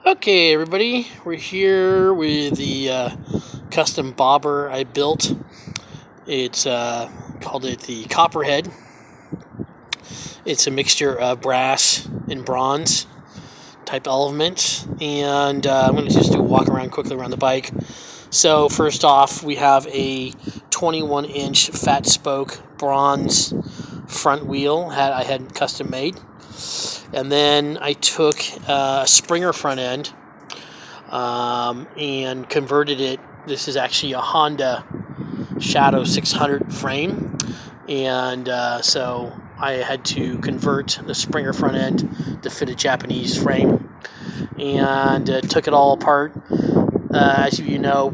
Okay, everybody, we're here with the custom bobber I built. It's called it the copperhead. It's a mixture of brass and bronze type elements, and I'm going to just do a walk around quickly around the bike. So first off, we have a 21-inch fat spoke bronze front wheel I had custom made. And then I took a Springer front end and converted it. This is actually a Honda Shadow 600 frame, and so I had to convert the Springer front end to fit a Japanese frame, and took it all apart. As you know,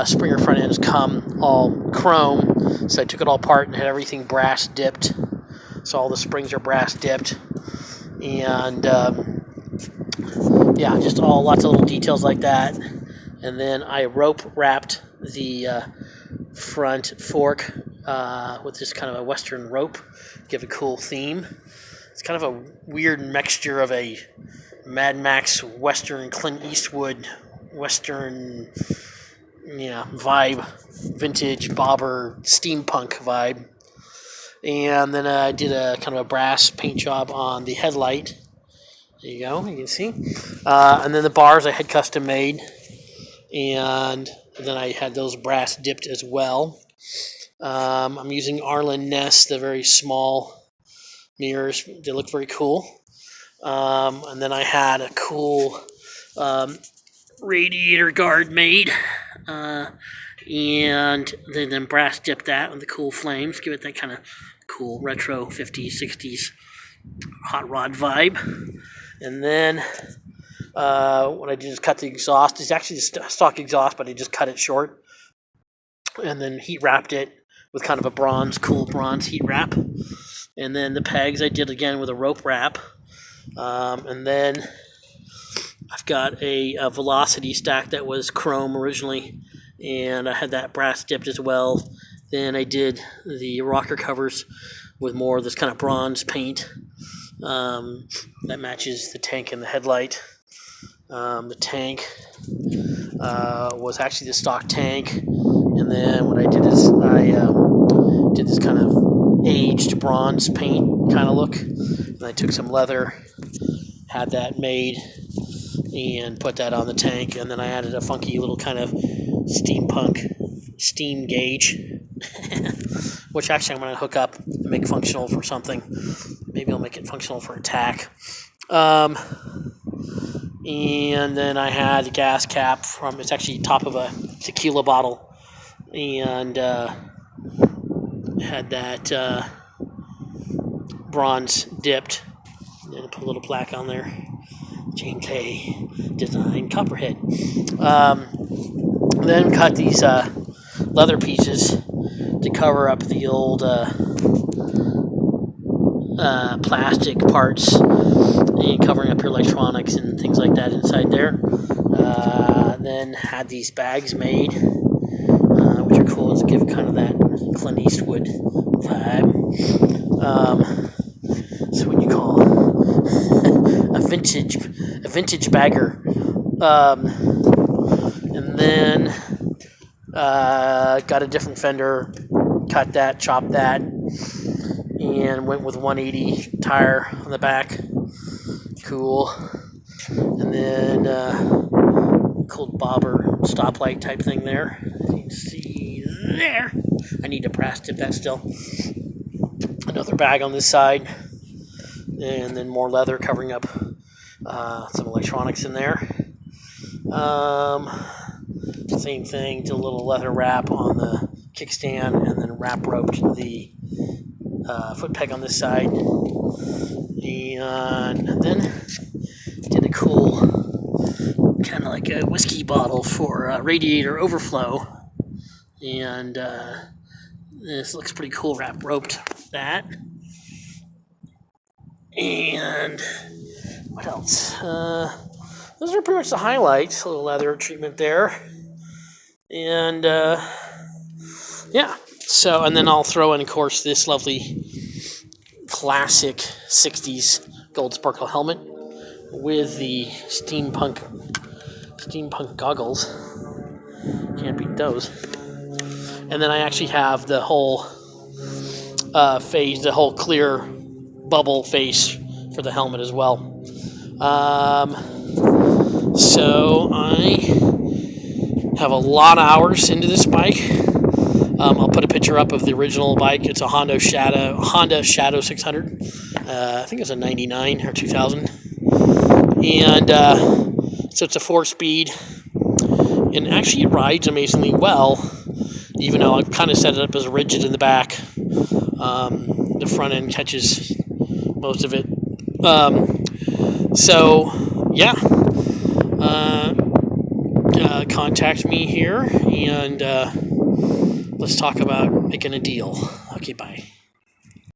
Springer front ends come all chrome, so I took it all apart and had everything brass dipped. So all the springs are brass dipped, and yeah, just lots of little details like that. And then I rope wrapped the front fork with this kind of a Western rope, give a cool theme. It's kind of a weird mixture of a Mad Max Western, Clint Eastwood Western, vibe, vintage bobber, steampunk vibe. And then I did a kind of a brass paint job on the headlight. There you go, you can see. And then the bars I had custom made, and then I had those brass dipped as well. I'm using Arlen Ness, the very small mirrors. They look very cool. And then I had a cool radiator guard made, and then brass dipped that with the cool flames, give it that kind of cool retro 50s, 60s hot rod vibe. And then what I did is cut the exhaust. It's actually a stock exhaust, but I just cut it short, and then heat wrapped it with kind of a cool bronze heat wrap. And then the pegs I did again with a rope wrap. And then I've got a Velocity stack that was chrome originally, and I had that brass dipped as well. Then I did the rocker covers with more of this kind of bronze paint that matches the tank and the headlight. The tank was actually the stock tank, and then what I did is I did this kind of aged bronze paint kind of look, and I took some leather, had that made, and put that on the tank, and then I added a funky little kind of steampunk steam gauge, which actually I'm going to hook up and make functional for something. Maybe I'll make it functional for a tack. And then I had a gas cap it's actually top of a tequila bottle, and had that bronze dipped, and then put a little plaque on there, Jane K. Design Copperhead. Then cut these leather pieces to cover up the old plastic parts, and covering up your electronics and things like that inside there. Then had these bags made, which are cool to give kind of that Clint Eastwood vibe. So what you call a vintage bagger. And then got a different fender, cut that, chopped that, and went with 180 tire on the back. Cool. And then cool bobber stoplight type thing there. You can see there. I need to brass dip that still. Another bag on this side, and then more leather covering up some electronics in there. Same thing, did a little leather wrap on the kickstand, and then wrap roped the foot peg on this side, and then did a cool kind of like a whiskey bottle for radiator overflow, and this looks pretty cool, wrap roped that. And what else? Those are pretty much the highlights. A little leather treatment there, and yeah. So, and then I'll throw in, of course, this lovely classic 60s gold sparkle helmet with the steampunk goggles. Can't beat those. And then I actually have the whole face, the whole clear bubble face for the helmet as well. So I have a lot of hours into this bike. I'll put a picture up of the original bike. It's a Honda Shadow 600. I think it's a 99 or 2000. And so it's a 4-speed. And actually it rides amazingly well, even though I've kind of set it up as rigid in the back. The front end catches most of it. So, yeah. Contact me here, and let's talk about making a deal. Okay, bye.